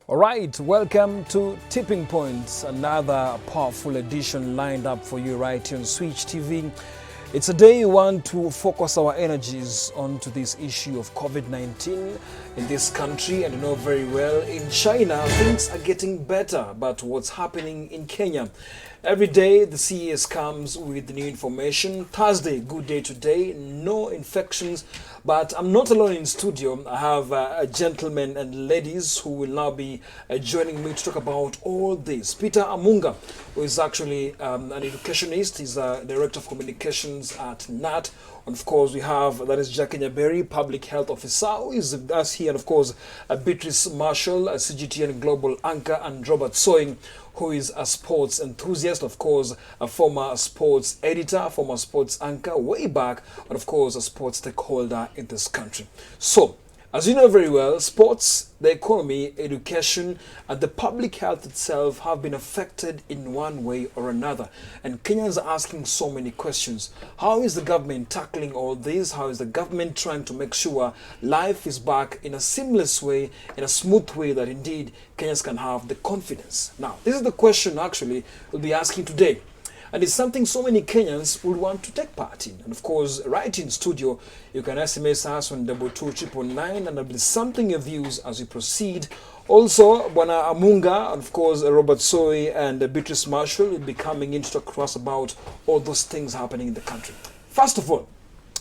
All right, welcome to Tipping Points, another powerful edition lined up for you right here on Switch TV. It's a day we want to focus our energies onto this issue of COVID-19 in this country, and you know very well in China things are getting better, but what's happening in Kenya? Every day the CES comes with new information. Thursday, good day today, no infections, but I'm not alone in studio. I have gentlemen and ladies who will now be joining me to talk about all this. Peter Amunga, who is actually an educationist, he's a director of communications at NAT. And of course, we have, that is Jackie Nyaberi, public health officer, who is with us here, and of course, Beatrice Marshall, a CGTN global anchor, and Robert Soing, who is a sports enthusiast, of course, a former sports editor, former sports anchor way back, and of course, a sports stakeholder in this country. So, as you know very well, sports, the economy, education, and the public health itself have been affected in one way or another. And Kenyans are asking so many questions. How is the government tackling all this? How is the government trying to make sure life is back in a seamless way, in a smooth way that indeed Kenyans can have the confidence? Now, this is the question actually we'll be asking today. And it's something so many Kenyans will want to take part in. And of course, right in studio, you can SMS us on 22999, and I'll be sampling your views as we proceed. Also, Bwana Amunga, and of course, Robert Soy and Beatrice Marshall will be coming in to talk to us about all those things happening in the country. First of all,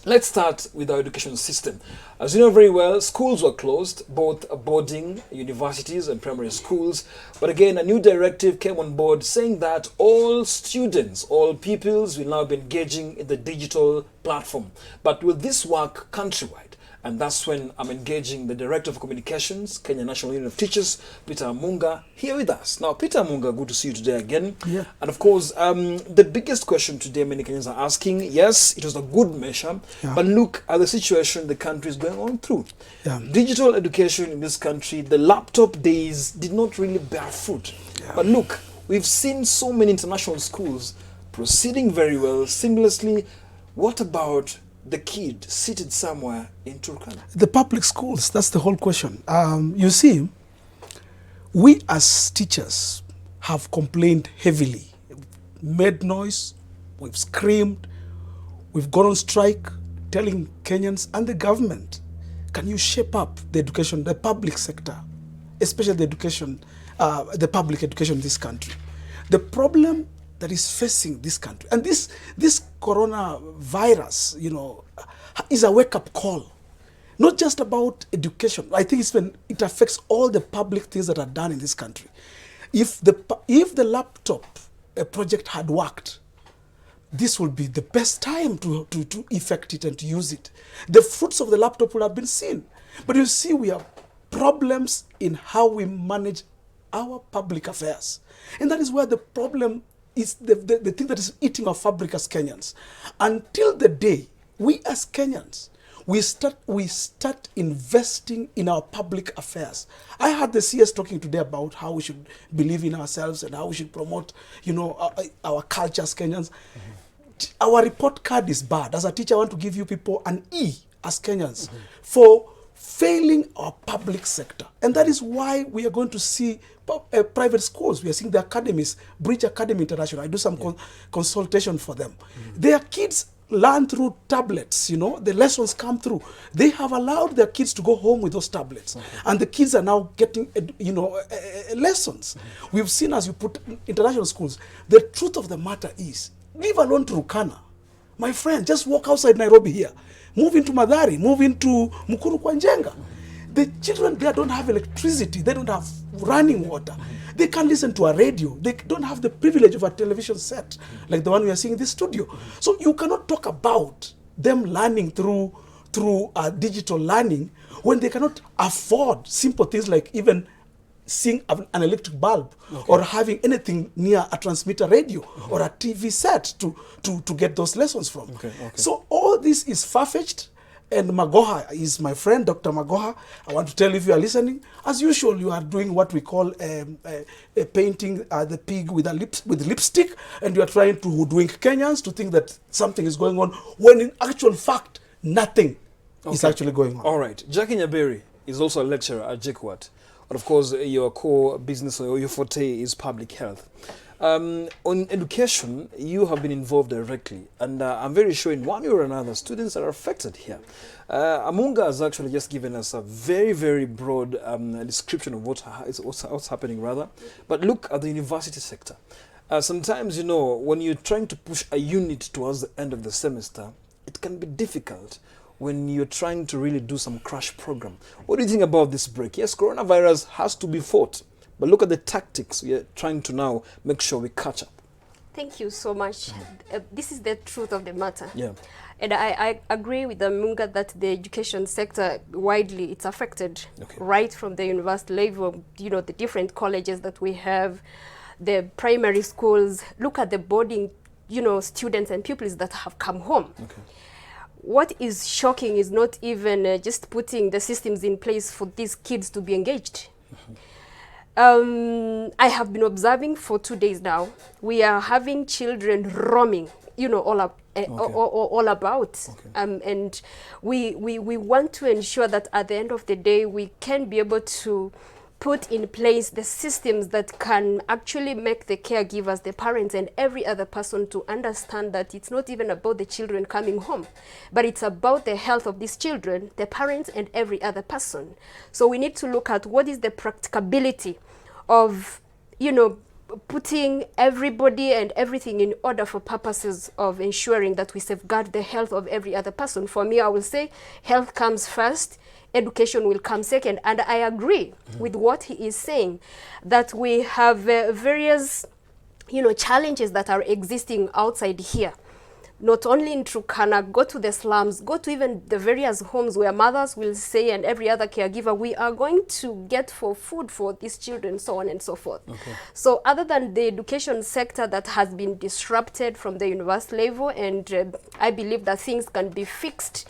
let's start with our education system. As you know very well, schools were closed, both boarding, universities and primary schools. But again, a new directive came on board saying that all students, all pupils will now be engaging in the digital platform. But will this work countrywide? And that's when I'm engaging the Director of Communications, Kenya National Union of Teachers, Peter Amunga, here with us. Now, Peter Amunga, good to see you today again. Yeah. And of course, the biggest question today many Kenyans are asking, yes, it was a good measure, but look at the situation the country is going on through. Digital education in this country, the laptop days did not really bear fruit. But look, we've seen so many international schools proceeding very well, seamlessly. What about the kid seated somewhere in Turkana? The public schools, that's the whole question. You see, we as teachers have complained heavily, made noise, we've screamed, we've gone on strike, telling Kenyans and the government, can you shape up the education, the public sector, especially the education, the public education in this country. The problem that is facing this country, and this coronavirus, you know, is a wake-up call. Not just about education. I think it affects all the public things that are done in this country. If the laptop project had worked, this would be the best time to effect it and to use it. The fruits of the laptop would have been seen. But you see, we have problems in how we manage our public affairs. And that is where the problem is, the thing that is eating our fabric as Kenyans. Until the day we as Kenyans, we start investing in our public affairs. I heard the CS talking today about how we should believe in ourselves and how we should promote, you know, our culture as Kenyans. Our report card is bad. As a teacher, I want to give you people an E as Kenyans for failing our public sector. And that is why we are going to see private schools. We are seeing the academies, Bridge Academy International. I do some consultation for them. Their kids learn through tablets, you know, the lessons come through. They have allowed their kids to go home with those tablets. And the kids are now getting, you know, lessons. We've seen, as you put international schools, the truth of the matter is, leave alone Turkana. My friend, just walk outside Nairobi here. Move into Madari, move into Mukuru kwa Njenga. The children there don't have electricity. They don't have running water. They can't listen to a radio. They don't have the privilege of a television set like the one we are seeing in this studio. So you cannot talk about them learning through digital learning when they cannot afford simple things like even seeing an electric bulb or having anything near a transmitter radio or a TV set to get those lessons from. So all this is far-fetched. And Magoha is my friend, Dr. Magoha. I want to tell you, if you are listening, as usual, you are doing what we call painting the pig with lipstick, and you are trying to hoodwink Kenyans to think that something is going on, when in actual fact, nothing is actually going on. All right. Jackie Nyaberi is also a lecturer at JKUAT. but of course your core business or your forte is public health. On education, you have been involved directly, and I'm very sure in one way or another, students are affected here. Amunga has actually just given us a very, very broad description of what's happening, rather. But look at the university sector. Sometimes, you know, when you're trying to push a unit towards the end of the semester, it can be difficult when you're trying to really do some crash program. What do you think about this break? Yes, coronavirus has to be fought, but look at the tactics we are trying to now make sure we catch up. Thank you so much. This is the truth of the matter. Yeah. And I agree with Amunga that the education sector widely it's affected, right from the university level, you know, the different colleges that we have, the primary schools. Look at the boarding, you know, students and pupils that have come home. What is shocking is not even just putting the systems in place for these kids to be engaged. I have been observing for 2 days now. We are having children roaming, you know, all about. And we want to ensure that at the end of the day, we can be able to put in place the systems that can actually make the caregivers, the parents, and every other person to understand that it's not even about the children coming home, but it's about the health of these children, the parents, and every other person. So we need to look at what is the practicability of, you know, putting everybody and everything in order for purposes of ensuring that we safeguard the health of every other person. For me, I will say health comes first, education will come second. And I agree with what he is saying, that we have various, you know, challenges that are existing outside here. Not only in Turkana, go to the slums, go to even the various homes where mothers will say, and every other caregiver, we are going to get for food for these children, so on and so forth. So other than the education sector that has been disrupted from the university level, and I believe that things can be fixed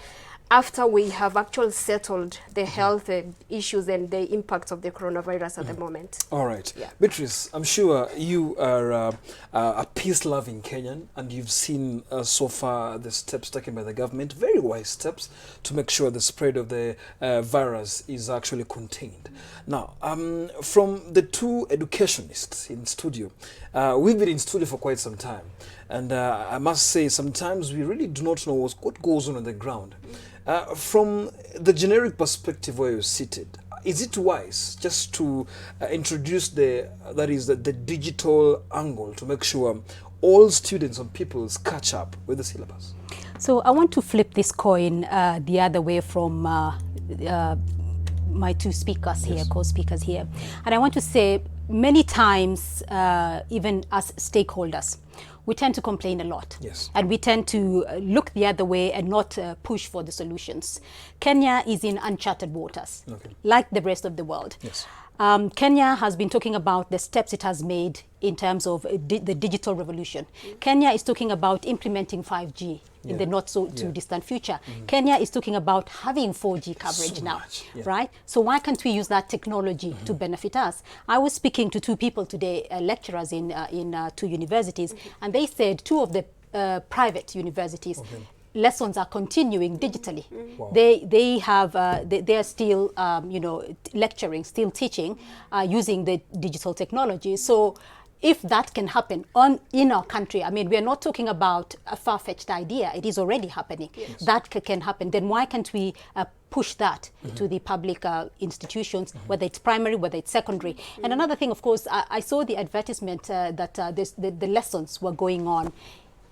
after we have actually settled the health issues and the impacts of the coronavirus at the moment. All right. Yeah. Beatrice, I'm sure you are a peace-loving Kenyan, and you've seen so far the steps taken by the government, very wise steps, to make sure the spread of the virus is actually contained. Now, from the two educationists in studio, we've been in studio for quite some time, and I must say sometimes we really do not know what goes on the ground. From the generic perspective where you're seated, is it wise just to introduce the digital angle to make sure all students and pupils catch up with the syllabus? So I want to flip this coin the other way from my two speakers here, co-speakers here. And I want to say many times, even as stakeholders, we tend to complain a lot. And we tend to look the other way and not push for the solutions. Kenya is in uncharted waters, like the rest of the world. Kenya has been talking about the steps it has made in terms of the digital revolution. Kenya is talking about implementing 5G in the not so too distant future. Kenya is talking about having 4G coverage now, right? So why can't we use that technology to benefit us? I was speaking to two people today, lecturers in two universities, and they said two of the private universities lessons are continuing digitally. They are still you know, lecturing, still teaching using the digital technology. So if that can happen in our country, I mean, we are not talking about a far-fetched idea. It is already happening. That can happen. Then why can't we push that to the public institutions, whether it's primary, whether it's secondary? And another thing, of course, I saw the advertisement that the lessons were going on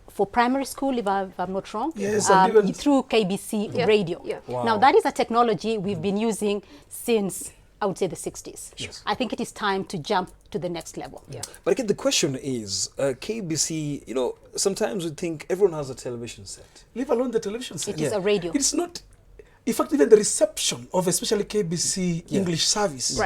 for primary school, if I'm not wrong, through KBC radio. Now, that is a technology we've been using since, I would say, the 60s. I think it is time to jump to the next level. But again, the question is, KBC, you know, sometimes we think everyone has a television set. Leave alone the television set. It is a radio. It's not, in fact, even the reception of especially KBC English service.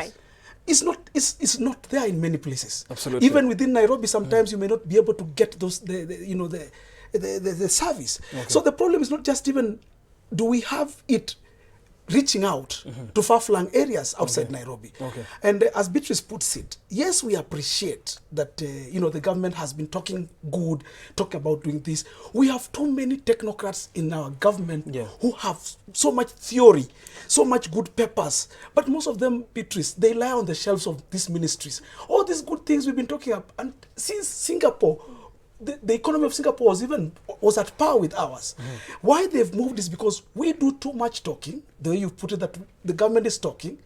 It's not there in many places. Absolutely. Even within Nairobi, sometimes you may not be able to get those the service. So the problem is not just even do we have it reaching out to far-flung areas outside Nairobi. And as Beatrice puts it, yes, we appreciate that the government has been talking about doing this. We have too many technocrats in our government who have so much theory, so much good papers, but most of them, Beatrice, they lie on the shelves of these ministries. All these good things we've been talking about, and since Singapore, the economy of Singapore was at par with ours. Why they've moved is because we do too much talking, the way you put it, that the government is talking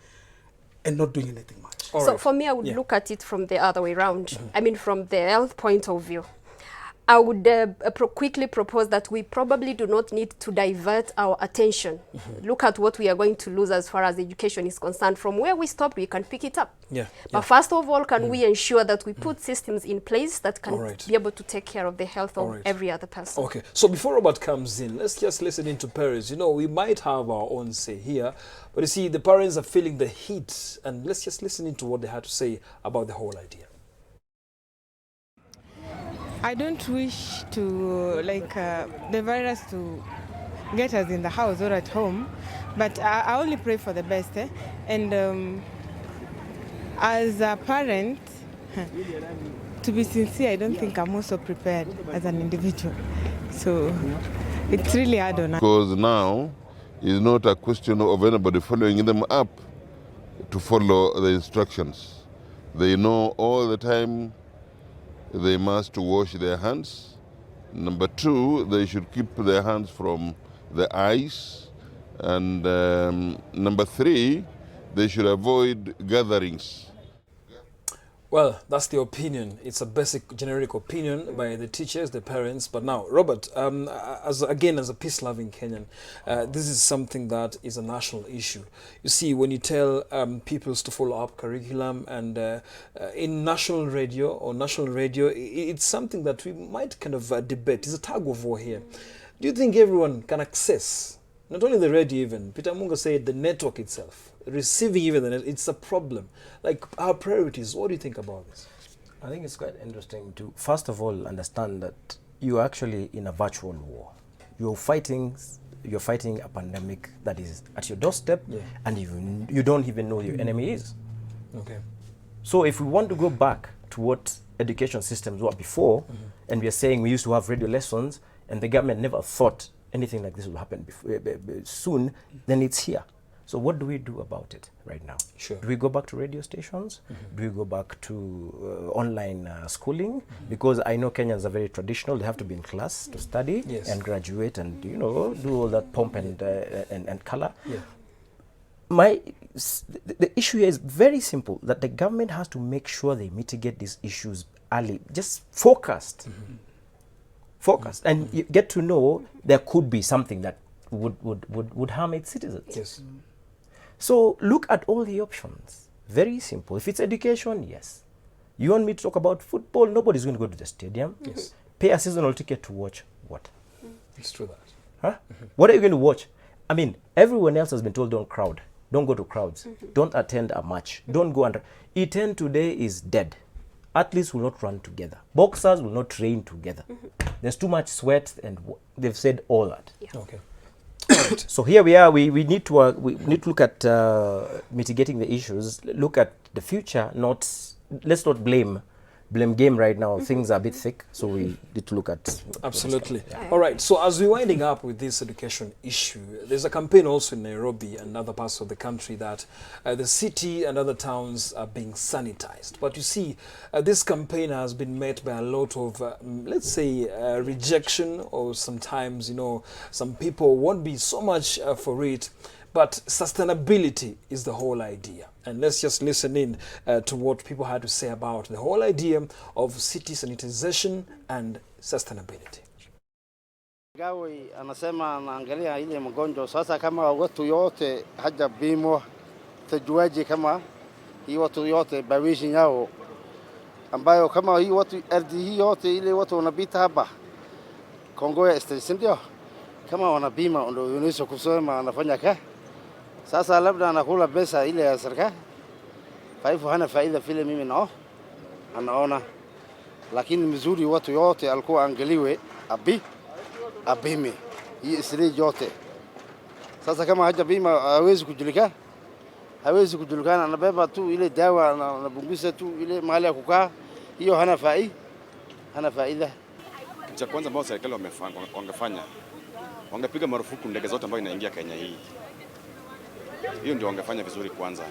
and not doing anything much. So for me, I would look at it from the other way around. I mean, from the health point of view. I would quickly propose that we probably do not need to divert our attention. Look at what we are going to lose as far as education is concerned. From where we stopped, we can pick it up. But first of all, can we ensure that we put systems in place that can be able to take care of the health of every other person? Okay, so before Robert comes in, let's just listen into parents. We might have our own say here, but you see, the parents are feeling the heat, and let's just listen into what they had to say about the whole idea. I don't wish to the virus to get us in the house or at home, but I only pray for the best. And as a parent, to be sincere, I don't think I'm also prepared as an individual. So it's really hard on us. Because now it's not a question of anybody following them up to follow the instructions. They know all the time they must wash their hands. Number two, they should keep their hands from the eyes. And number three, they should avoid gatherings. Well, that's the opinion. It's a basic generic opinion by the teachers, the parents. But now, Robert, as a peace-loving Kenyan, this is something that is a national issue. You see, when you tell peoples to follow up curriculum, and in national radio, it's something that we might kind of debate. It's a tug of war here. Do you think everyone can access, not only the radio even, Peter Amunga said the network itself, receiving even the net, it's a problem. Like our priorities, what do you think about this? I think it's quite interesting to, first of all, understand that you're actually in a virtual war. You're fighting a pandemic that is at your doorstep, and you don't even know who your enemy is. Okay. So if we want to go back to what education systems were before, and we are saying we used to have radio lessons, and the government never thought anything like this will happen soon, then it's here. So what do we do about it right now? Sure. Do we go back to radio stations? Do we go back to online schooling? Because I know Kenyans are very traditional. They have to be in class to study and graduate and do all that pomp and color. The issue here is very simple, that the government has to make sure they mitigate these issues early, just focused. And you get to know there could be something that would harm its citizens. Yes. So look at all the options. Very simple. If it's education, yes. You want me to talk about football? Nobody's going to go to the stadium. Yes. Pay a seasonal ticket to watch what? It's true that. Huh? What are you going to watch? I mean, everyone else has been told don't crowd. Don't go to crowds. Don't attend a match. Don't go under. E10 today is dead. Athletes will not run together. Boxers will not train together. There's too much sweat, and they've said all that. Okay. So here we are. We need to look at mitigating the issues. Look at the future. Let's not blame game right now. Things are a bit thick, so we need to look at. Absolutely. All right. So as we're winding up with this education issue, there's a campaign also in Nairobi and other parts of the country that the city and other towns are being sanitized. But you see, this campaign has been met by a lot of, let's say, rejection, or sometimes, some people won't be so much for it. But sustainability is the whole idea. And let's just listen in to what people had to say about the whole idea of city sanitization and sustainability. Gawi anasema anaangalia ile mgonjwa sasa, kama watu yote hajapimwa tajuaje kama hii watu yote bawishi yao, ambayo kama hii watu ardhi hii yote ile watu wanapita hapa Kongo ya East, ndio kama wanapima ndio unaweza kusema anafanya kazi. Sasa labda anakula pesa ile ya serikali. Kwa hivyo hana faida vile mimi anaona. Lakini mzuri watu yote alikuwa angaliwe abime. Hii isiri yote. Sasa kama hajapima hawezi kujulikana, anabeba tu ile dawa anapunguza tu ile mahali ya kukaa, hiyo hana faida. Cha kwanza ambao serikali wangefanya, wangepiga marufuku ndege zote ambazo inaingia Kenya hii. Hiyo ndio wangefanya vizuri kwanza.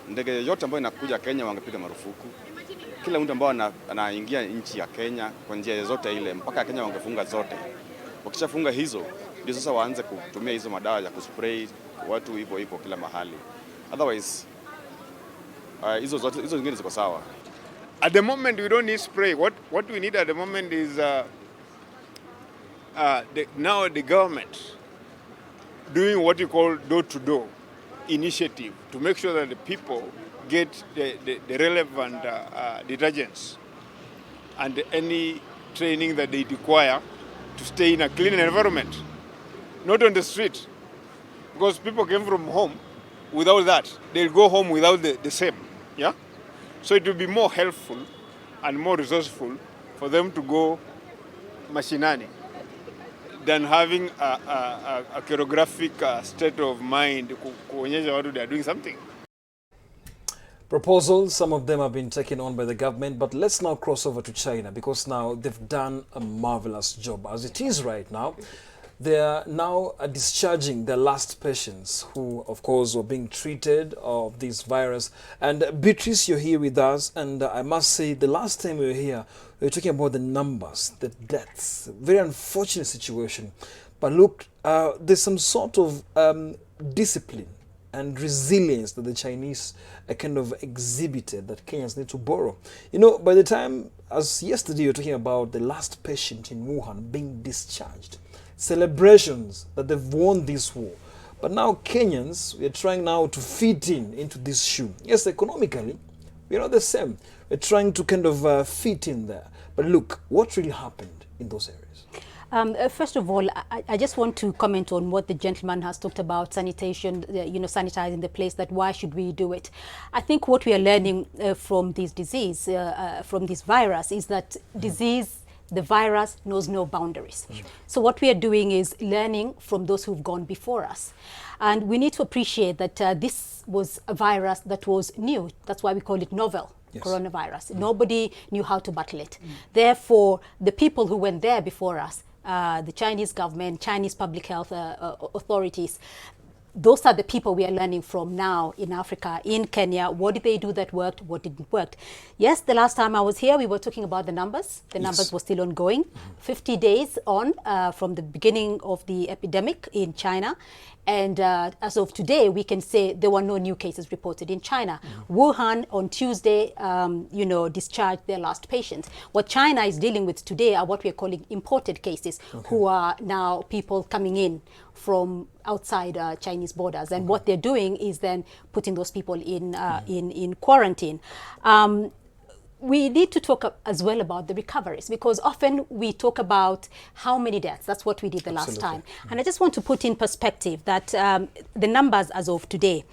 Ndege yote ambayo inakuja Kenya wangepiga marufuku. Kila mtu ambao anaingia nchi ya Kenya kwa njia zote ile, mpaka Kenya wangefunga zote. Wakishafunga hizo, ndio sasa waanze kutumia hizo madawa ya kuspray watu hivyo kila mahali. Otherwise, hizo zingine ziko sawa. At the moment, we don't need spray. What we need at the moment is now the government doing what you call door-to-door initiative to make sure that the people get the relevant detergents and any training that they require to stay in a clean environment, not on the street. Because people came from home without that. They'll go home without the same. Yeah? So it will be more helpful and more resourceful for them to go mashinani than having a choreographic state of mind kuonyesha watu they are doing something. Proposals, some of them have been taken on by the government, but let's now cross over to China, because now they've done a marvelous job. As it is right now, they are now discharging the last patients who, of course, were being treated of this virus. And Beatrice, you're here with us, and I must say, the last time we were here, we were talking about the numbers, the deaths, very unfortunate situation. But look, there's some sort of discipline and resilience that the Chinese kind of exhibited that Kenyans need to borrow. You know, by the time, as yesterday you were talking about the last patient in Wuhan being discharged, celebrations that they've won this war. But now Kenyans, we are trying now to fit into this shoe. Yes, economically, we're not the same. We're trying to kind of fit in there. But look, what really happened in those areas? First of all, I just want to comment on what the gentleman has talked about, sanitation, sanitizing the place, that why should we do it? I think what we are learning from this disease, from this virus, is that the virus knows no boundaries. So what we are doing is learning from those who've gone before us. And we need to appreciate that this was a virus that was new. That's why we call it novel. Yes. Coronavirus. Nobody knew how to battle it. Therefore, the people who went there before us, the Chinese government, Chinese public health authorities, those are the people we are learning from now in Africa, in Kenya. What did they do that worked? What didn't work? Yes, the last time I was here, we were talking about the numbers. The numbers were still ongoing. 50 days on from the beginning of the epidemic in China. And as of today, we can say there were no new cases reported in China. Wuhan on Tuesday, discharged their last patient. What China is dealing with today are what we are calling imported cases, who are now people coming in from outside Chinese borders. And what they're doing is then putting those people in quarantine. We need to talk as well about the recoveries, because often we talk about how many deaths. That's what we did the last time. And I just want to put in perspective that the numbers as of today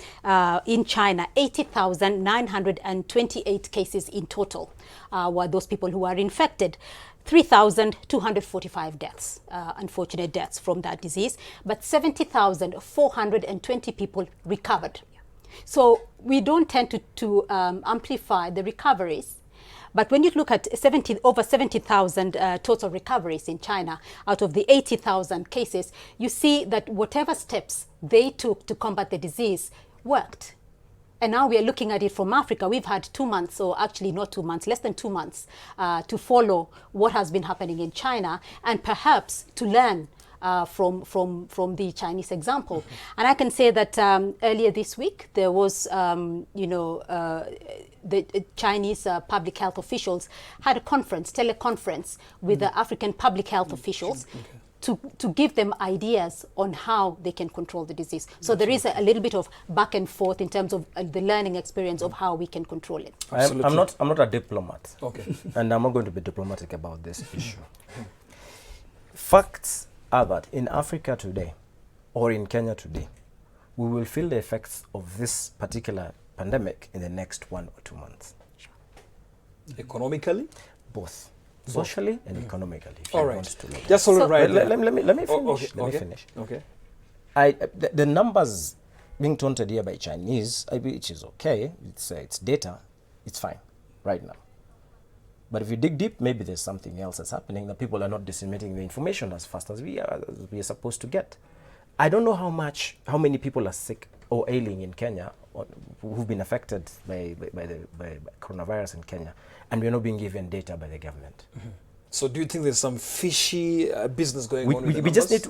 in China, 80,928 cases in total were those people who are infected. 3,245 deaths, unfortunate deaths from that disease, but 70,420 people recovered. So we don't tend to amplify the recoveries. But when you look at over 70,000 total recoveries in China out of the 80,000 cases, you see that whatever steps they took to combat the disease worked. And now we are looking at it from Africa. We've had 2 months, or actually not 2 months, less than 2 months, to follow what has been happening in China, and perhaps to learn from the Chinese example. And I can say that earlier this week, there was, the Chinese public health officials had a teleconference with the African public health officials to give them ideas on how they can control the disease. So there is a little bit of back and forth in terms of the learning experience of how we can control it. I'm not a diplomat. And I'm not going to be diplomatic about this issue. Facts are that in Africa today, or in Kenya today, we will feel the effects of this particular pandemic in the next 1 or 2 months. Economically? Both. Socially and economically. All right. Just hold it right there. Let me finish. Let me finish. Okay. The numbers being taunted here by Chinese, which is okay. It's data. It's fine right now. But if you dig deep, maybe there's something else that's happening, that people are not disseminating the information as fast as we are supposed to get. I don't know how many people are sick or ailing in Kenya, or who've been affected by coronavirus in Kenya, and we're not being given data by the government. Mm-hmm. So do you think there's some fishy business going on with the numbers?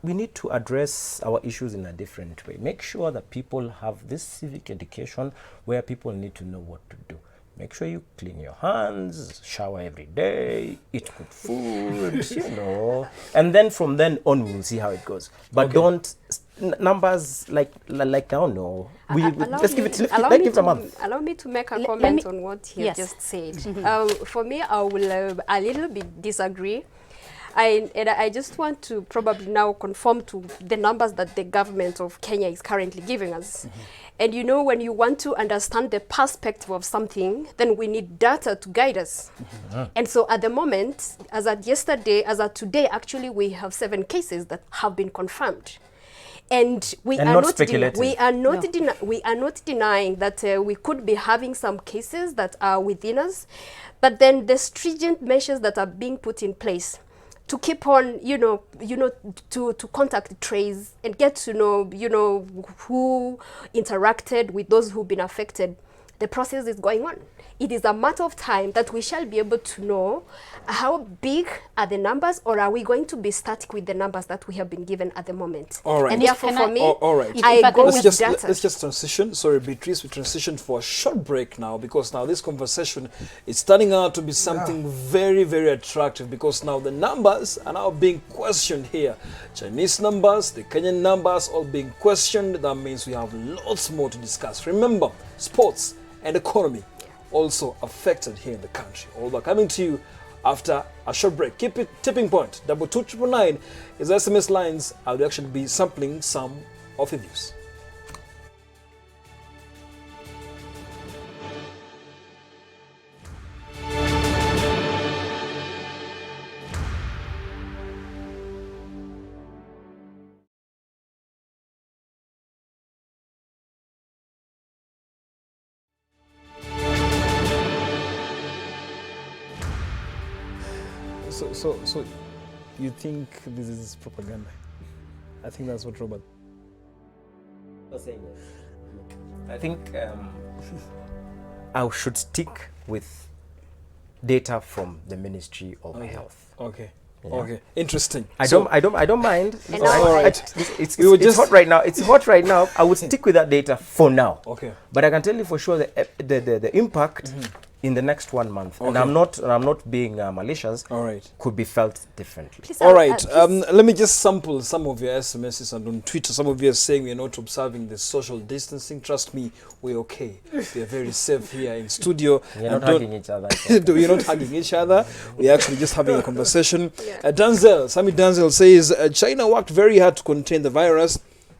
We need to address our issues in a different way. Make sure that people have this civic education where people need to know what to do. Make sure you clean your hands, shower every day, eat good food, you know. And then from then on, we'll see how it goes. But don't, numbers like I don't know. Let's give it a month. Allow me to make a comment on what he just said. For me, I will a little bit disagree. I just want to probably now conform to the numbers that the government of Kenya is currently giving us. And you know, when you want to understand the perspective of something, then we need data to guide us. And so at the moment, as at today, actually, we have 7 cases that have been confirmed. And we are not denying that we could be having some cases that are within us, but then the stringent measures that are being put in place to keep on, to contact trace and get to know, who interacted with those who've been affected. The process is going on. It is a matter of time that we shall be able to know how big are the numbers, or are we going to be static with the numbers that we have been given at the moment. All right. And therefore, for me, all right. I go with data. Let's just transition. Sorry, Beatrice, we transition for a short break now, because now this conversation is turning out to be something very, very attractive, because now the numbers are now being questioned here. Chinese numbers, the Kenyan numbers, all being questioned. That means we have lots more to discuss. Remember, sports and economy also affected here in the country. All that coming to you after a short break. Keep it tipping point. 22999 is SMS lines. I will actually be sampling some of your views. So you think this is propaganda? I think that's what Robert was saying. I think I should stick with data from the Ministry of Health. Okay. Yeah. Okay. Interesting. I don't mind. All right. It's hot right now. It's hot right now. I would stick with that data for now. Okay. But I can tell you for sure the impact in the next 1 month, and I'm not being malicious. All right. Could be felt differently. Please, all right. Let me just sample some of your SMSs, and on Twitter, some of you are saying we are not observing the social distancing. Trust me, we're okay. We are very safe here in studio. We're not hugging each other. We're not hugging each other. We're actually just having a conversation. Sami Danzel says China worked very hard to contain the virus.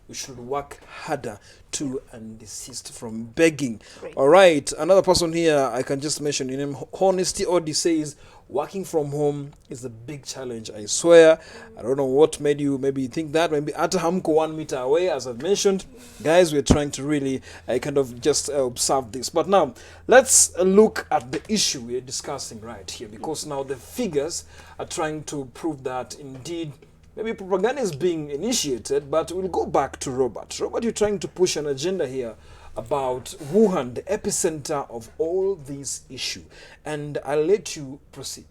We should work harder to and desist from begging. Right. All right. Another person here, I can just mention your name. Honesty Odi says, working from home is a big challenge, I swear. I don't know what made you maybe think that. Maybe at Hamko 1 meter away, as I've mentioned. Guys, we're trying to really kind of just observe this. But now, let's look at the issue we're discussing right here. Because now the figures are trying to prove that indeed maybe propaganda is being initiated, but we'll go back to Robert. Robert, you're trying to push an agenda here about Wuhan, the epicenter of all this issue. And I'll let you proceed.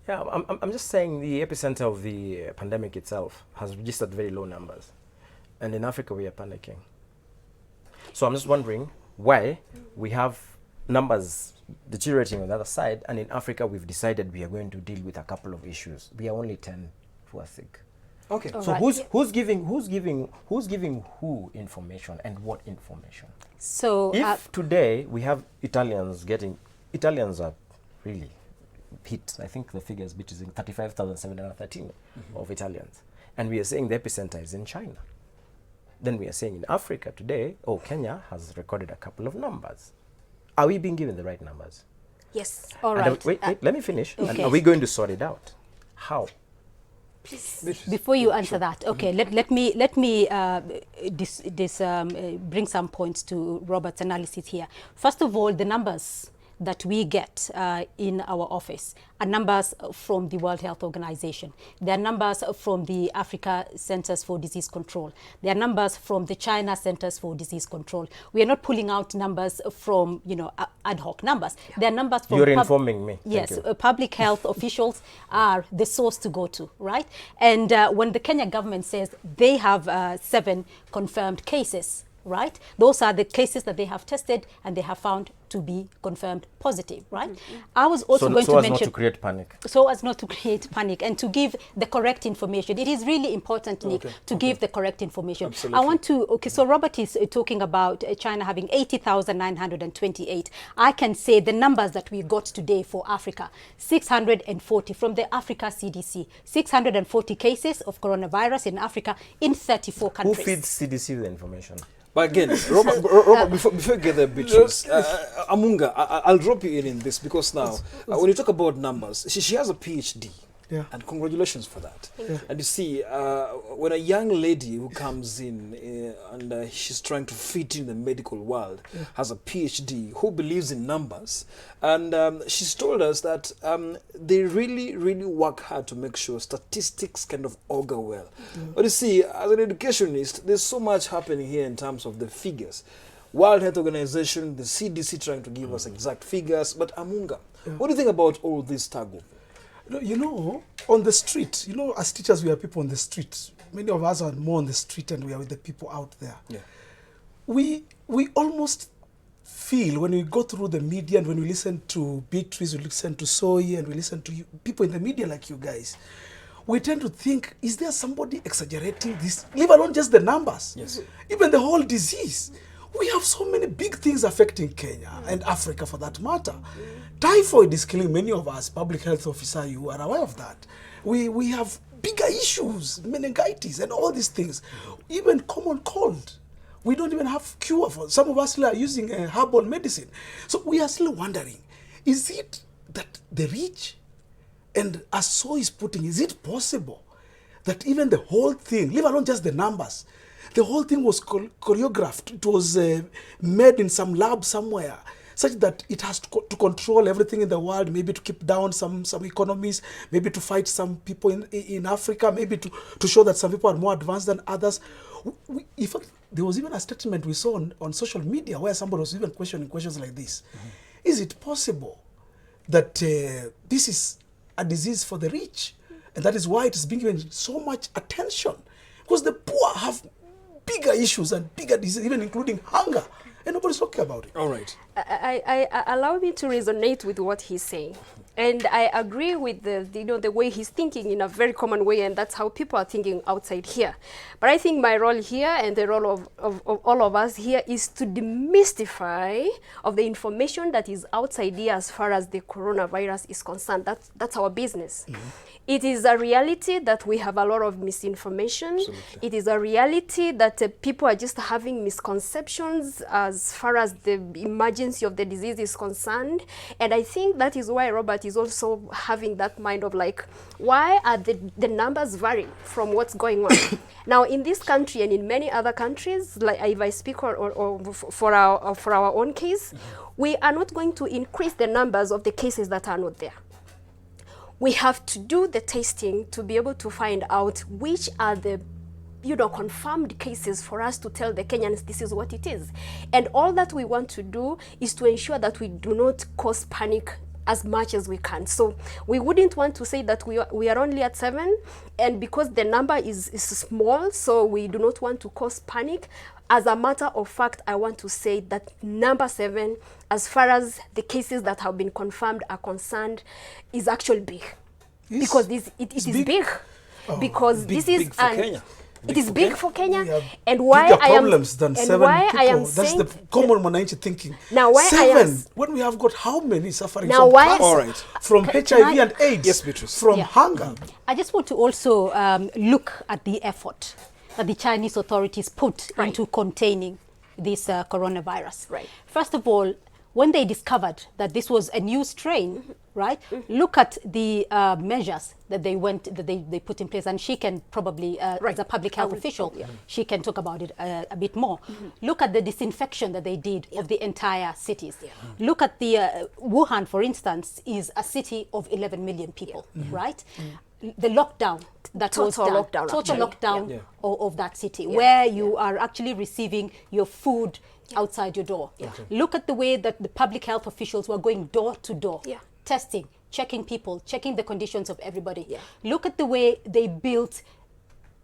Yeah, I'm just saying the epicenter of the pandemic itself has registered very low numbers. And in Africa, we are panicking. So I'm just wondering why we have numbers deteriorating on the other side, and in Africa, we've decided we are going to deal with a couple of issues. We are only 10 who are sick. Okay. So right. who's giving who information and what information? So if today we have Italians are really hit. I think the figure is between 35,713 of Italians, and we are saying the epicenter is in China. Then we are saying in Africa today, Kenya has recorded a couple of numbers. Are we being given the right numbers? Yes. All right. Wait, let me finish. Okay. And are we going to sort it out? How? Before you answer that, okay, let me bring some points to Robert's analysis here. First of all, the numbers that we get in our office are numbers from the World Health Organization. They are numbers from the Africa Centers for Disease Control. They are numbers from the China Centers for Disease Control. We are not pulling out numbers from, you know, ad hoc numbers. Yeah. They are numbers from... You're informing me. Yes, public health officials are the source to go to, right? And when the Kenya government says they have 7 confirmed cases, right? Those are the cases that they have tested and they have found to be confirmed positive, right? I was also going to mention... So as not to create panic. So as not to create panic and to give the correct information. It is really important, Nick, to give the correct information. Absolutely. I want to... so Robert is talking about China having 80,928. I can say the numbers that we got today for Africa, 640 from the Africa CDC, 640 cases of coronavirus in Africa in 34 countries. Who feeds CDC the information? But again, Robert, before you get there, Beatrice, Amunga, I'll drop you in this because now, when you talk about numbers, she has a PhD. Yeah. And congratulations for that. Yeah. And you see, when a young lady who comes in and she's trying to fit in the medical world, has a PhD, who believes in numbers, and she's told us that they really, really work hard to make sure statistics kind of augur well. But you see, as an educationist, there's so much happening here in terms of the figures. World Health Organization, the CDC trying to give us exact figures, but Amunga, what do you think about all this tag? You know, on the street, you know, as teachers, we are people on the street. Many of us are more on the street and we are with the people out there. Yeah. We almost feel when we go through the media and when we listen to Beatrice, we listen to Soy, and we listen to you, people in the media like you guys, we tend to think, is there somebody exaggerating this? Leave alone just the numbers. Yes. Even the whole disease. We have so many big things affecting Kenya and Africa for that matter. Typhoid is killing many of us. Public health officer, you are aware of that. We have bigger issues, meningitis and all these things. Even common cold. We don't even have cure for. Some of us still are using herbal medicine. So we are still wondering, is it that the rich, and as So is putting, is it possible that even the whole thing, leave alone just the numbers, the whole thing was choreographed. It was made in some lab somewhere, such that it has to control everything in the world, maybe to keep down some economies, maybe to fight some people in Africa, maybe to show that some people are more advanced than others. In fact, there was even a statement we saw on social media where somebody was even questioning questions like this. Is it possible that this is a disease for the rich? And that is why it is being given so much attention. Because the poor have bigger issues and bigger diseases, even including hunger, and nobody's talking about it. All right. I allow me to resonate with what he's saying. And I agree with the way he's thinking in a very common way, and that's how people are thinking outside here. But I think my role here and the role of all of us here is to demystify of the information that is outside here as far as the coronavirus is concerned. That's our business. It is a reality that we have a lot of misinformation. Absolutely. It is a reality that people are just having misconceptions as far as the emergency of the disease is concerned. And I think that is why Robert is also having that mind of like, why are the numbers varying from what's going on? Now, in this country and in many other countries, like if I speak for our own case, we are not going to increase the numbers of the cases that are not there. We have to do the testing to be able to find out which are the confirmed cases for us to tell the Kenyans this is what it is. And all that we want to do is to ensure that we do not cause panic as much as we can. So we wouldn't want to say that we are only at 7, and because the number is small, so we do not want to cause panic. As a matter of fact, I want to say that number 7, as far as the cases that have been confirmed are concerned, is actually big. Because it is big. Because this is big for Kenya. It is big for Kenya, and why I am problems than 7 people. That's the common Mwananchi thinking. Now, why 7 when we have got how many suffering now from why cancer, from HIV and AIDS, yes, Beatrice, from hunger. I just want to also look at the effort that the Chinese authorities put into containing this coronavirus. Right. First of all, when they discovered that this was a new strain, right? Look at the measures that they put in place, and she can probably, as a public health official, she can talk about it a bit more. Look at the disinfection that they did of the entire cities. Look at the Wuhan, for instance, is a city of 11 million people, right? The lockdown that was done, total lockdown of that city, where you are actually receiving your food outside your door. Look at the way that the public health officials were going door to door, testing, checking people, checking the conditions of everybody. Look at the way they built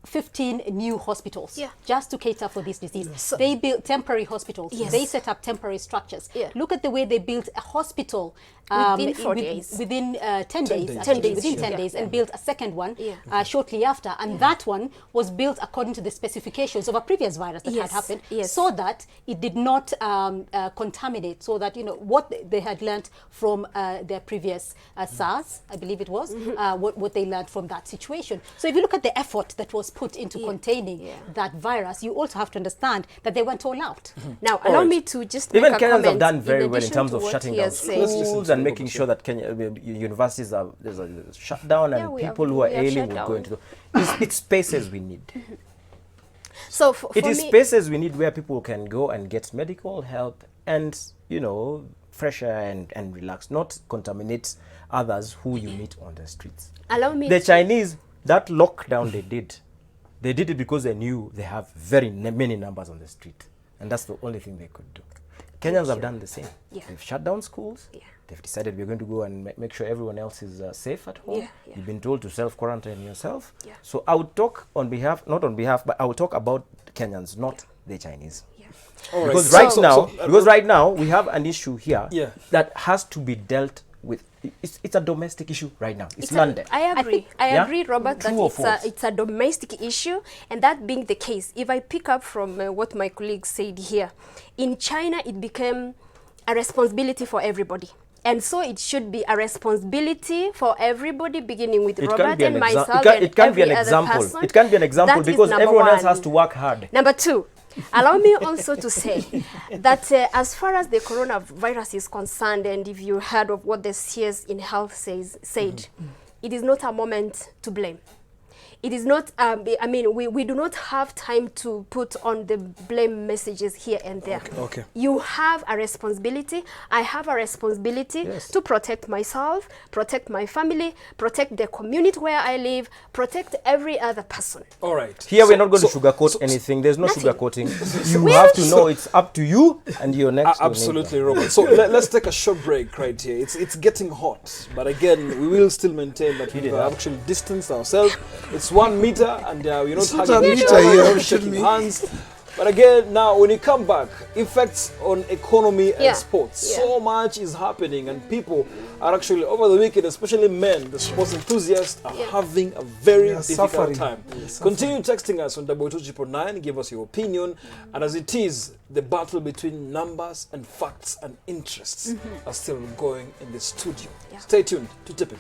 15 new hospitals just to cater for this disease. So they built temporary hospitals. They set up temporary structures. Look at the way they built a hospital within 10 days. Within 10 days, and built a second one shortly after. And that one was built according to the specifications of a previous virus that had happened, so that it did not contaminate, so that, you know, what they had learned from their previous SARS, I believe it was, what they learned from that situation. So if you look at the effort that was put into containing that virus, you also have to understand that they went all out. Now, allow me to just even make a Kenyans comment have done very well in addition terms to of what shutting he down has said. schools and making sure that universities are there's a shutdown, and people who are ailing will go into it's spaces we need. So for it is me, spaces we need where people can go and get medical help and, you know, fresh air and relax, not contaminate others who you meet on the streets. allow me The Chinese, that lockdown they did it because they knew they have very many numbers on the street, and that's the only thing they could do. Kenyans have done the same. They've shut down schools. They've decided we're going to go and make sure everyone else is safe at home. You've been told to self-quarantine yourself. So I would talk on behalf, not on behalf, but I will talk about Kenyans, not the Chinese. Because right now we have an issue here that has to be dealt with. It's a domestic issue right now. It's London. I agree, Robert, that it's a domestic issue. And that being the case, if I pick up from what my colleague said here, in China it became a responsibility for everybody. And so it should be a responsibility for everybody, beginning with Robert and myself and every other person. It can't be an example because everyone else has to work hard. Number two, allow me also to say that as far as the coronavirus is concerned, and if you heard of what the CS in health said, it is not a moment to blame. It is not, I mean, we do not have time to put on the blame messages here and there. You have a responsibility. I have a responsibility to protect myself, protect my family, protect the community where I live, protect every other person. All right. Here we're not going to sugarcoat anything. There's no sugarcoating. You have to know it's up to you and your next absolutely, Robert. So let's take a short break right here. It's getting hot, but again, we will still maintain that we have actually distanced ourselves. It's 1 meter, and we're not hugging each other, we're not shaking hands. But again, now when you come back, effects on economy and sports. So much is happening, and people are actually, over the weekend, especially men, the sports enthusiasts, are having a very difficult time. Continue texting us on 229, give us your opinion. And as it is, the battle between numbers and facts and interests are still going in the studio. Stay tuned to Tipping.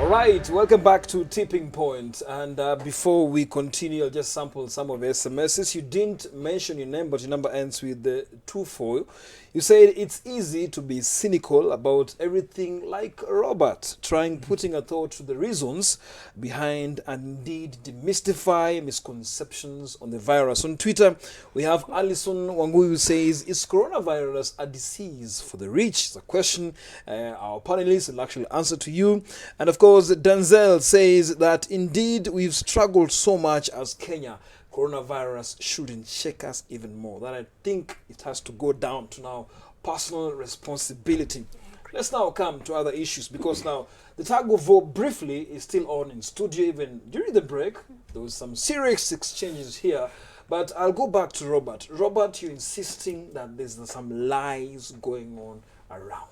Right, welcome back to Tipping Point. And before we continue, I'll just sample some of the SMSs. You didn't mention your name, but your number ends with the 24. You said it's easy to be cynical about everything, like Robert, putting a thought to the reasons behind and indeed demystify misconceptions on the virus. On Twitter, we have Alison Wanguyu who says, is coronavirus a disease for the rich? It's a question our panelists will actually answer to you. And of course, Denzel says that indeed we've struggled so much as Kenya. Coronavirus shouldn't shake us even more. That I think it has to go down to now personal responsibility. Let's now come to other issues, because now the tug of war briefly is still on in studio. Even during the break, there was some serious exchanges here. But I'll go back to Robert. Robert, you're insisting that there's some lies going on around.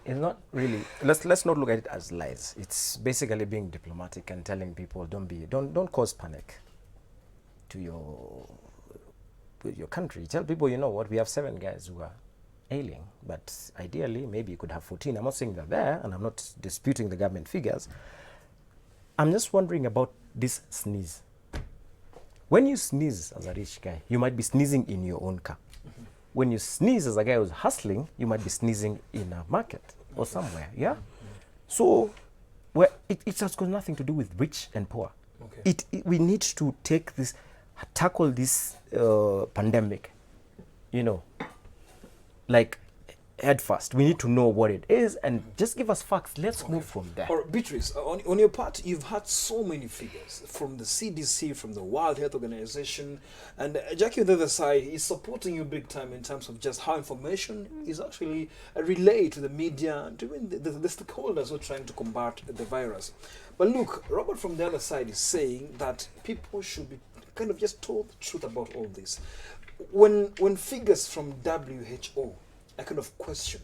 It's not really. Let's not look at it as lies. It's basically being diplomatic and telling people don't cause panic to your with your country. Tell people, you know what, we have 7 guys who are ailing, but ideally maybe you could have 14. I'm not saying they're there, and I'm not disputing the government figures. I'm just wondering about this sneeze. When you sneeze as a rich guy, you might be sneezing in your own car. When you sneeze as a guy who's hustling, you might be sneezing in a market or somewhere, yeah? So it has got nothing to do with rich and poor. We need to tackle this pandemic, you know, like head first. We need to know what it is and just give us facts. Let's move from there. Or Beatrice, on your part, you've had so many figures from the CDC, from the World Health Organization, and Jackie on the other side is supporting you big time in terms of just how information is actually relayed to the media and even the stakeholders who are trying to combat the virus. But look, Robert from the other side is saying that people should be kind of just told the truth about all this. When figures from WHO are kind of questioned,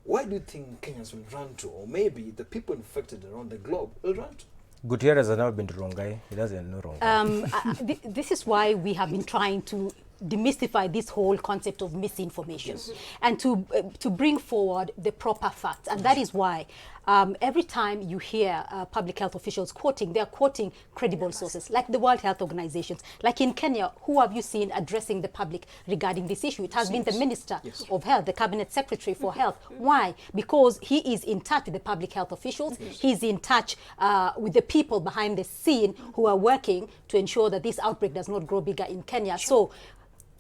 why do you think Kenyans will run to, or maybe the people infected around the globe will run to? Gutierrez has never been to Rongai. He doesn't know Rongai. This is why we have been trying to demystify this whole concept of misinformation and to bring forward the proper facts. And that is why every time you hear public health officials quoting, they're quoting credible sources, like the World Health Organizations. Like in Kenya, who have you seen addressing the public regarding this issue? It has been the Minister of Health, the Cabinet Secretary for Health. Why? Because he is in touch with the public health officials. He's in touch with the people behind the scene who are working to ensure that this outbreak does not grow bigger in Kenya. So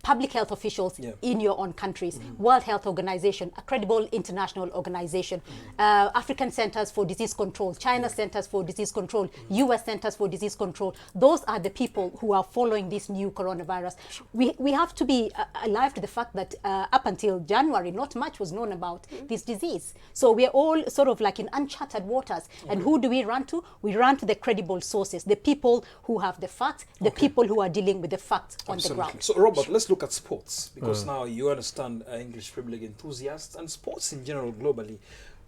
public health officials in your own countries, World Health Organization, a credible international organization, African Centers for Disease Control, China Centers for Disease Control, US Centers for Disease Control. Those are the people who are following this new coronavirus. We have to be alive to the fact that up until January, not much was known about this disease. So we're all sort of like in uncharted waters. And who do we run to? We run to the credible sources, the people who have the facts, the people who are dealing with the facts on the ground. So Robert, let's look at sports, because now you understand English Premier League enthusiasts and sports in general globally.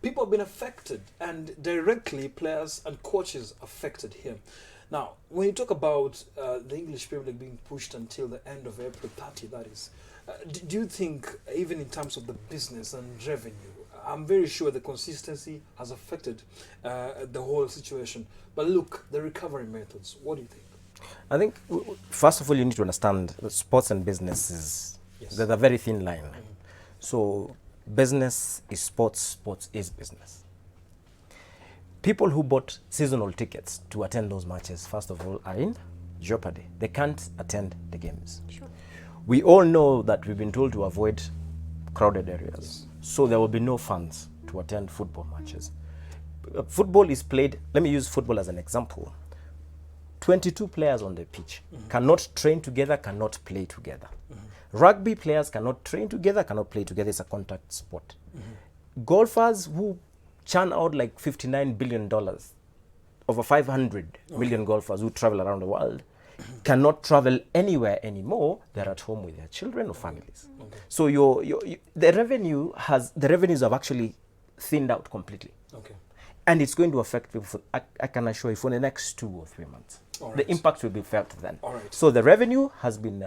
People have been affected, and directly players and coaches affected here. Now, when you talk about the English Premier League being pushed until the end of April 30, that is, do you think, even in terms of the business and revenue, I'm very sure the consistency has affected the whole situation. But look, the recovery methods, what do you think? I think, first of all, you need to understand that sports and business is, there's a very thin line. So business is sports, sports is business. People who bought seasonal tickets to attend those matches, first of all, are in jeopardy. They can't attend the games. We all know that we've been told to avoid crowded areas. So there will be no funds to attend football matches. Football is played, let me use football as an example. 22 players on the pitch cannot train together, cannot play together. Rugby players cannot train together, cannot play together. It's a contact sport. Golfers who churn out like $59 billion, over 500 million golfers who travel around the world, cannot travel anywhere anymore. They're at home with their children or families. So the revenues have actually thinned out completely. And it's going to affect people, I can assure you, for the next 2 or 3 months. The impact will be felt then. So the revenue has been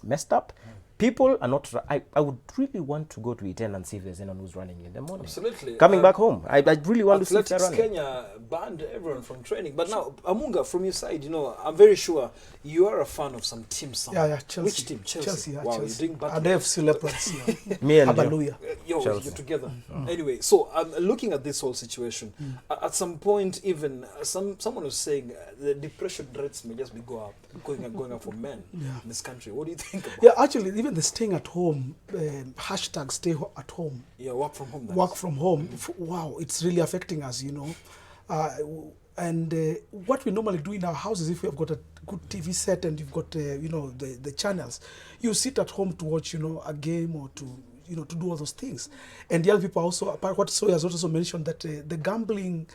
messed up. People are not. I would really want to go to Iten and see if there's anyone who's running in the morning. Absolutely. Coming back home, I really want to see if they're running. Kenya banned everyone from training. But now, Amunga, from your side, you know, I'm very sure you are a fan of some teams. Chelsea. Which team? Chelsea. Wow, Chelsea. you're doing bad. And AFC Leopards. Me and Hallelujah. You're together. Anyway, so looking at this whole situation, at some point, even someone was saying the depression rates may just be going up for men in this country. What do you think about Yeah, actually, even the staying at home, hashtag stay at home. Yeah, work from home. Work from home. Wow, it's really affecting us, you know. And what we normally do in our houses, if we have got a good TV set and you've got, you know, the channels, you sit at home to watch, you know, a game or to, you know, to do all those things. And young people also, apart what Soya has also mentioned, that the gambling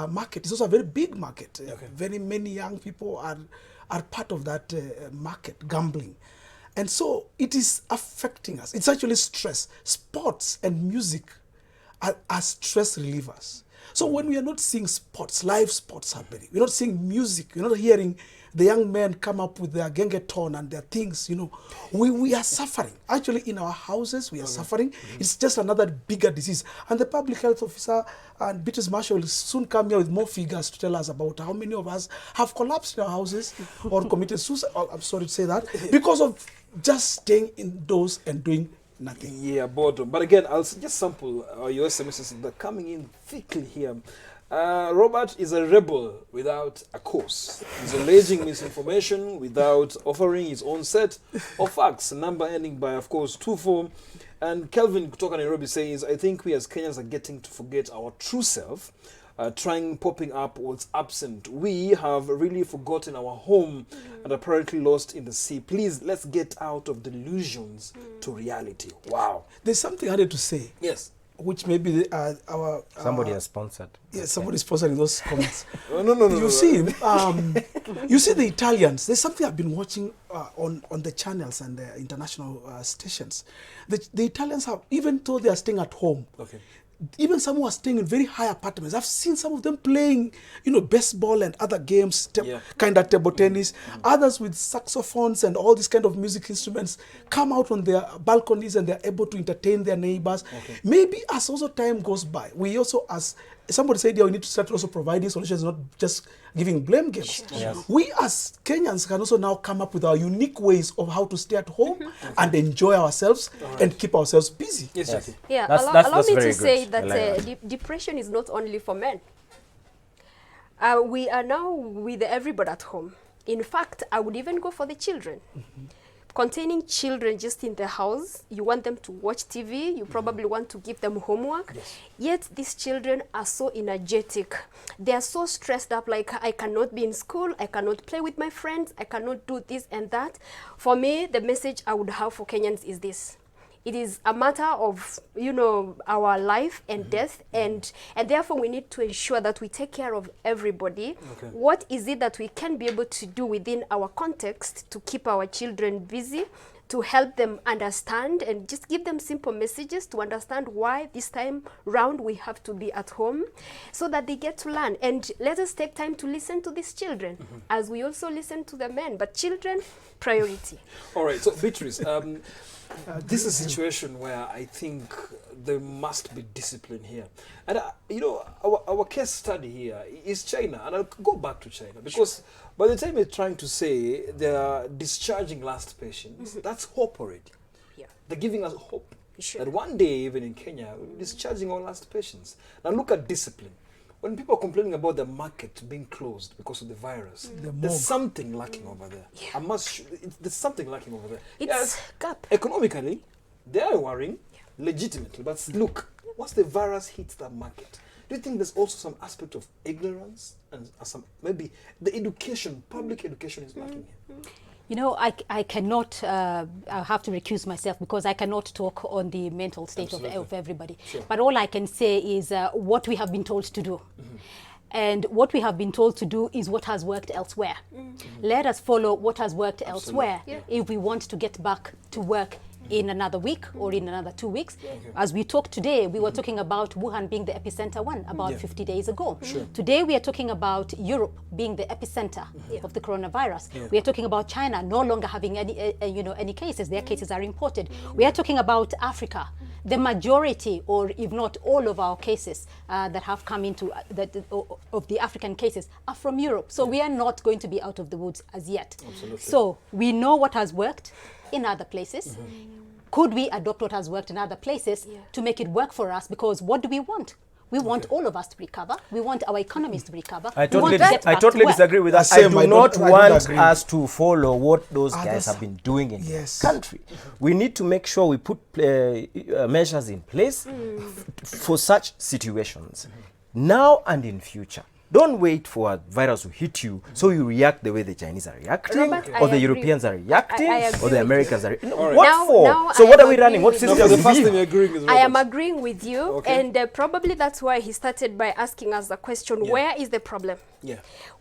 market is also a very big market. Very many young people are part of that market, gambling. And so it is affecting us. It's actually stress. Sports and music are stress relievers. So when we are not seeing sports, live sports happening, we're not seeing music, we're not hearing the young men come up with their gengeton and their things, you know, we are suffering. Actually, in our houses, we are suffering. It's just another bigger disease. And the public health officer and British Marshal will soon come here with more figures to tell us about how many of us have collapsed in our houses or committed suicide, I'm sorry to say that, because of just staying indoors and doing nothing. Yeah, boredom. But again, I'll just sample your SMSs that are coming in thickly here. Robert is a rebel without a cause. He's alleging misinformation without offering his own set of facts. Number ending by, of course, 24. And Kelvin kutoka Nairobi says, I think we as Kenyans are getting to forget our true self, popping up what's absent. We have really forgotten our home and apparently lost in the sea. Please, let's get out of delusions to reality. Wow. There's something I had to say. Yes. Which maybe our Somebody has sponsored. Yeah, somebody's sponsoring those comments. No. You see, you see the Italians. There's something I've been watching on the channels and the international stations. The Italians have, even though they are staying at home, even some who are staying in very high apartments, I've seen some of them playing, you know, baseball and other games, kind of table tennis. Others with saxophones and all these kind of music instruments come out on their balconies and they're able to entertain their neighbors. Maybe as also time goes by, we also, as somebody said, we need to start also providing solutions, not just giving blame games. We as Kenyans can also now come up with our unique ways of how to stay at home and enjoy ourselves and keep ourselves busy. Yeah, allow me to say that depression is not only for men. We are now with everybody at home. In fact, I would even go for the children. Containing children just in the house, you want them to watch TV, you probably want to give them homework, yet these children are so energetic. They are so stressed up, like, I cannot be in school, I cannot play with my friends, I cannot do this and that. For me, the message I would have for Kenyans is this. It is a matter of, you know, our life and death, and therefore we need to ensure that we take care of everybody. What is it that we can be able to do within our context to keep our children busy, to help them understand and just give them simple messages to understand why this time round we have to be at home so that they get to learn. And let us take time to listen to these children as we also listen to the men, but children, priority. All right, so Beatrice, this is a situation where I think there must be discipline here. And, you know, our case study here is China. And I'll go back to China because by the time you're trying to say they're discharging last patients, that's hope already. They're giving us hope that one day, even in Kenya, we'll be discharging our last patients. Now look at discipline. When people are complaining about the market being closed because of the virus, there's something lacking over there. There's something lacking over there. It's gap. Economically, they are worrying, legitimately. But look, once the virus hits that market, do you think there's also some aspect of ignorance and some maybe the education, public education is lacking here? You know, I cannot, I have to recuse myself because I cannot talk on the mental state of everybody. But all I can say is what we have been told to do. And what we have been told to do is what has worked elsewhere. Let us follow what has worked elsewhere if we want to get back to work in another week or in another 2 weeks. As we talk today, we were talking about Wuhan being the epicenter about 50 days ago. Today we are talking about Europe being the epicenter of the coronavirus. We are talking about China no longer having any cases. Their cases are imported. We are talking about Africa. The majority, or if not all of our cases that have come into of the African cases are from Europe. So we are not going to be out of the woods as yet. So we know what has worked in other places. Could we adopt what has worked in other places to make it work for us? Because what do we want? We want all of us to recover. We want our economies to recover. I totally disagree with that. I do not want us to follow what those guys have been doing in this country. We need to make sure we put measures in place for such situations, now and in future. Don't wait for a virus to hit you so you react the way the Chinese are reacting, Robert, or the Europeans are reacting, or the Americans are reacting. Right. What for? So what are we running? What system the first thing you're agreeing is I am agreeing with you, and probably that's why he started by asking us the question, where is the problem?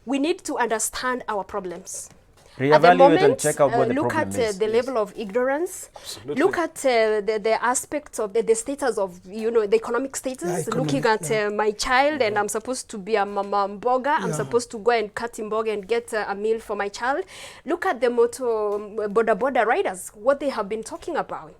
We need to understand our problems. Reevaluate and check out what the look problem at is. the level of ignorance. Absolutely. Look at the aspects of the status of, you know, the economic status. Looking at my child, and I'm supposed to be a mama mboga. I'm supposed to go and cut mboga and get a meal for my child. Look at the boda riders, what they have been talking about.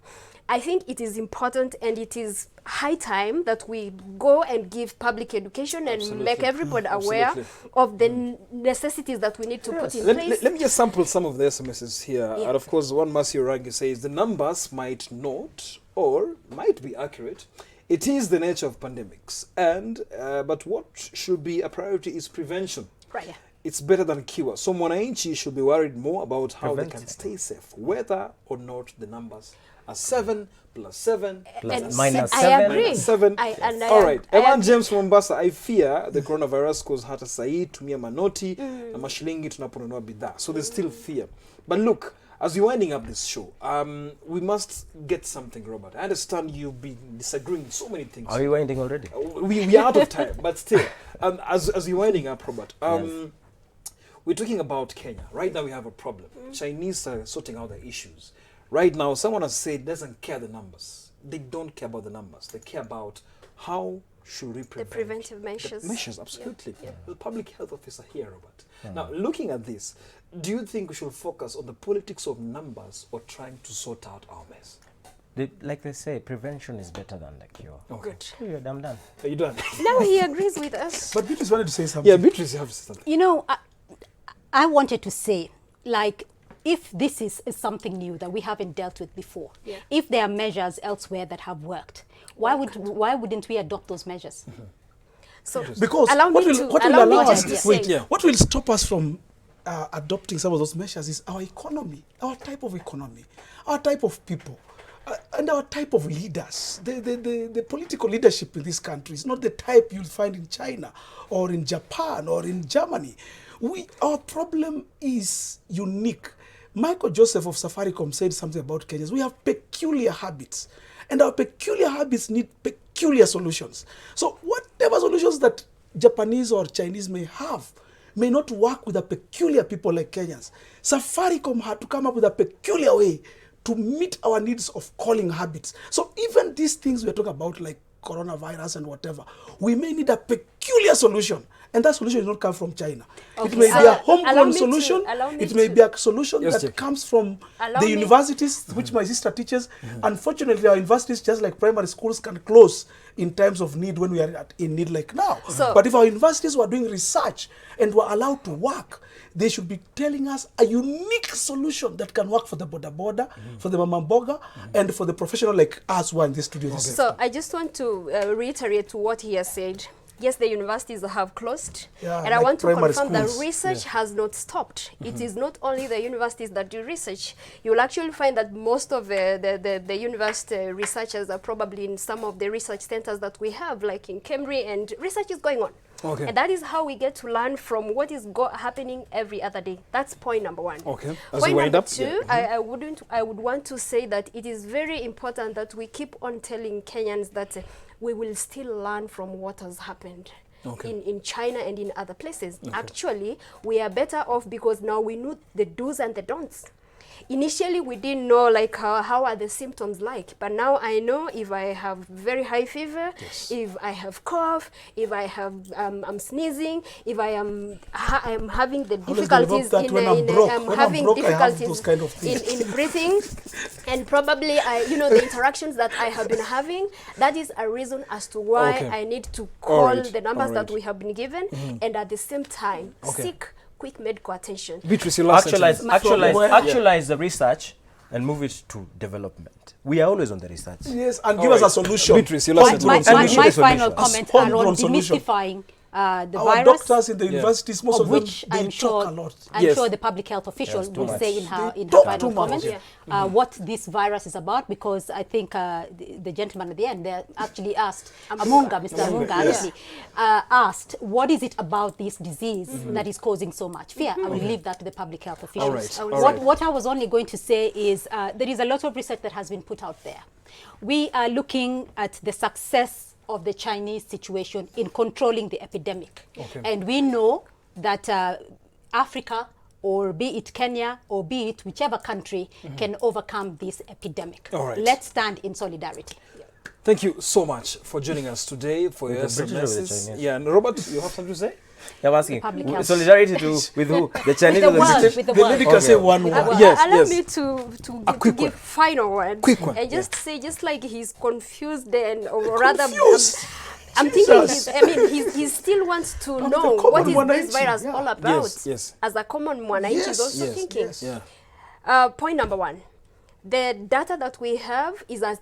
I think it is important, and it is high time that we go and give public education and make everybody aware of the necessities that we need to put in place. Let me just sample some of the SMSs here. And of course, one Matthew Rangi says the numbers might not or might be accurate. It is the nature of pandemics, and but what should be a priority is prevention. Right. It's better than cure. So Mwananchi should be worried more about how they can stay safe, whether or not the numbers are 7 plus 7 Plus minus I 7. agree. 7. All right. Evan James from Mombasa, I fear the coronavirus cause hata sahi tumia manoti na mashilingi tunaponunua bidhaa. So there's still fear. But look, as you're winding up this show, we must get something, Robert. I understand you've been disagreeing so many things. Are we winding already? We are out of time, but still, as you're winding up, Robert, we're talking about Kenya. Right now we have a problem. Chinese are sorting out the issues. Right now, someone has said doesn't care the numbers. They don't care about the numbers. They care about how should we prevent. The preventive measures. The measures, absolutely. The public health officer here, Robert. Now, looking at this, do you think we should focus on the politics of numbers or trying to sort out our mess? Like they say, prevention is better than the cure. Okay. You're damn done. Are you done? Now he agrees with us. But Beatrice wanted to say something. Yeah, Beatrice, you have to say something. You know, I wanted to say, like, if this is something new that we haven't dealt with before, if there are measures elsewhere that have worked, why wouldn't we adopt those measures? So Because allow what me will, to what will allow me allow just us to wait, say- what will stop us from adopting some of those measures is our economy, our type of economy, our type of people, and our type of leaders. The political leadership in this country is not the type you'll find in China or in Japan or in Germany. Our problem is unique. Michael Joseph of Safaricom said something about Kenyans. We have peculiar habits, and our peculiar habits need peculiar solutions. So whatever solutions that Japanese or Chinese may have may not work with a peculiar people like Kenyans. Safaricom had to come up with a peculiar way to meet our needs of calling habits. So even these things we're talking about, like coronavirus and whatever, we may need a peculiar solution. And that solution will not come from China. Okay. It may be a homegrown solution. allow me It may to- be a solution Yes, that Jake. comes from Allow the me- universities, which my sister teaches. Unfortunately, our universities, just like primary schools, can close in times of need when we are in need like now. So- But if our universities were doing research and were allowed to work, they should be telling us a unique solution that can work for the boda, for the mama mboga, and for the professional like us who are in this studio. Okay. So I just want to reiterate what he has said. Yes, the universities have closed, Yeah, and I like want to primary confirm that schools. research has not stopped. It is not only the universities that do research. You will actually find that most of the university researchers are probably in some of the research centers that we have, like in Cambridge, and research is going on. Okay. And that is how we get to learn from what is happening every other day. That's point number one. Okay. As Point we wind number up, two, I would want to say that it is very important that we keep on telling Kenyans that we will still learn from what has happened. Okay. In China and in other places. Actually, we are better off because now we know the do's and the don'ts. Initially, we didn't know like how are the symptoms like, but now I know if I have very high fever, if I have cough, if I have I'm sneezing, if I am I'm having the How does the difficulties that when I'm broke? I'm When I'm having broke, I have difficulties those kind of things. in breathing, and probably the interactions that I have been having, that is a reason as to why Okay. I need to All call right. the numbers All that right. we have been given, and at the same time Okay. seek quick medical attention. Beatrice, your last Actualize, sentence. actualize the research and move it to development. We are always on the research. Yes, and give us a solution. Beatrice, your last Homegrown sentence. And we should my have final solutions. comments are on Homegrown solution. demystifying the Our virus, doctors in the universities, most of of them, which they I'm talk sure a lot. I'm Yes. sure the public health official Yes, too will much. say in her They talk final too much. comment what this virus is about, because I think the gentleman at the end they actually asked Amunga, Mr. Amunga, actually asked what is it about this disease that is causing so much fear. I will leave that to the public health officials. right, all right. What I was only going to say is there is a lot of research that has been put out there. We are looking at the success of the Chinese situation in controlling the epidemic. Okay. And we know that Africa or be it Kenya, or be it whichever country can overcome this epidemic. All right. Let's stand in solidarity. Thank you so much for joining us today for your British or the SMSs. Chinese? Yeah, and Robert, you have something to say? I'm asking, Public health. solidarity with who? The Chinese the or the world, British? with the The world. lady can say one word. Allow me to quick give one. final word. Quick one, And just yeah. say, just like he's confused and, or rather, Confused. I'm thinking, he still wants to know common what is mwananchi, this virus yeah. all about. Yes. As a common mwananchi, is also yes, thinking. yes. Yeah. Point number one. The data that we have is as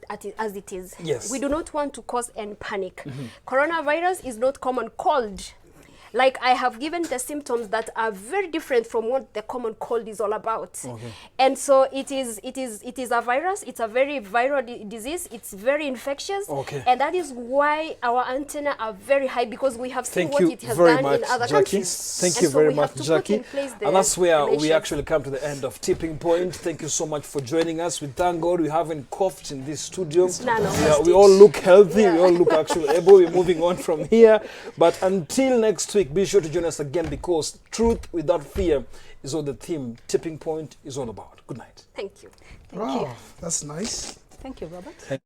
it is. Yes. We do not want to cause any panic. Coronavirus is not common cold. Like, I have given the symptoms that are very different from what the common cold is all about. Okay. And so it is a virus. It's a very viral disease. It's very infectious. Okay. And that is why our antenna are very high, because we have seen Thank what you it has very done much, in other Jackie. countries. Thank And you so very we much, have to put Jackie. in place the And that's where we measures. actually come to the end of Tipping Point. Thank you so much for joining us. We thank God we haven't coughed in this studio. We all look healthy. Yeah. We all look actually able. We're moving on from here. But until next week, be sure to join us again, because truth without fear is what the theme Tipping Point is all about. Good night. Thank you. Wow, that's nice. Thank you, Robert. Thank